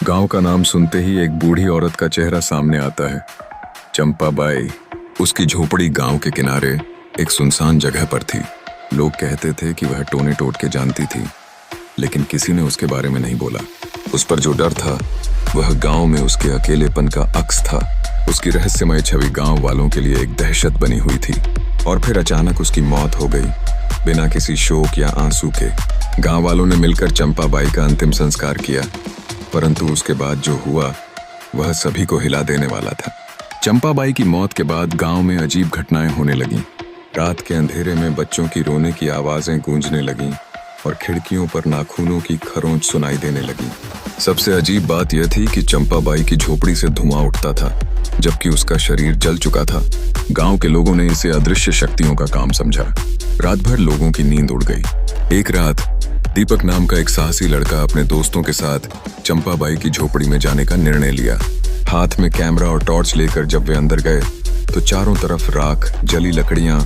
गांव का नाम सुनते ही एक बूढ़ी औरत का चेहरा सामने आता है। चंपा बाई। उसकी झोपड़ी गांव के किनारे एक सुनसान जगह पर थी। लोग कहते थे कि वह टोने टोट के जानती थी, लेकिन किसी ने उसके बारे में नहीं बोला। उस पर जो डर था वह गांव में उसके अकेलेपन का अक्स था। उसकी रहस्यमय छवि गांव वालों के लिए एक दहशत बनी हुई थी। और फिर अचानक उसकी मौत हो गई, बिना किसी शोक या आंसू के। गांव वालों ने मिलकर चंपा बाई का अंतिम संस्कार किया, परंतु उसके बाद जो हुआ वह सभी को हिला देने वाला था। चंपा बाई की मौत के बाद गांव में अजीब घटनाएं होने लगीं। रात के अंधेरे में बच्चों की रोने की आवाजें गूंजने लगीं और खिड़कियों पर नाखूनों की खरोंच सुनाई देने लगी। सबसे अजीब बात यह थी कि चंपा बाई की झोपड़ी से धुआं उठता था, जबकि उसका शरीर जल चुका था। गांव के लोगों ने इसे अदृश्य शक्तियों का काम समझा। रात भर लोगों की नींद उड़ गई। एक रात दीपक नाम का एक साहसी लड़का अपने दोस्तों के साथ चंपा बाई की झोपड़ी में जाने का निर्णय लिया। हाथ में कैमरा और टॉर्च लेकर जब वे अंदर गए तो चारों तरफ राख, जली लकड़ियां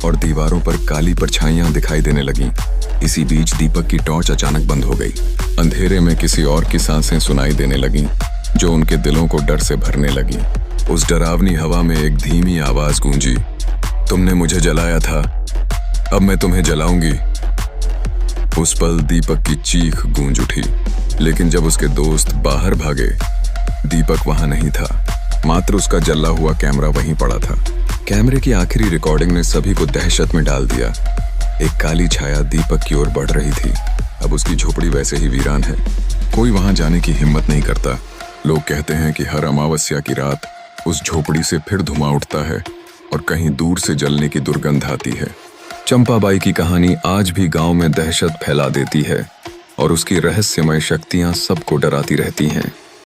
और दीवारों पर काली परछाइयां दिखाई देने लगीं। इसी बीच दीपक की टॉर्च अचानक बंद हो गई। अंधेरे में किसी और की सांसें सुनाई देने लगीं, जो उनके दिलों को डर से भरने लगी। उस डरावनी हवा में एक धीमी आवाज गूंजी, तुमने मुझे जलाया था, अब मैं तुम्हें जलाऊंगी। उस पल दीपक की चीख गूंज उठी, लेकिन जब उसके दोस्त बाहर भागे, दीपक वहां नहीं था। मात्र उसका जला हुआ कैमरा वहीं पड़ा था। कैमरे की आखिरी रिकॉर्डिंग ने सभी को दहशत में डाल दिया। एक काली छाया दीपक की ओर बढ़ रही थी। अब उसकी झोपड़ी वैसे ही वीरान है। कोई वहां जाने की हिम्मत नहीं करता। लोग कहते हैं कि हर अमावस्या की रात उस झोपड़ी से फिर धुआं उठता है और कहीं दूर से जलने की दुर्गंध आती है। चंपा बाई की कहानी आज भी गांव में दहशत फैला देती है और उसकी रहस्यमय शक्तियां सबको डराती रहती हैं।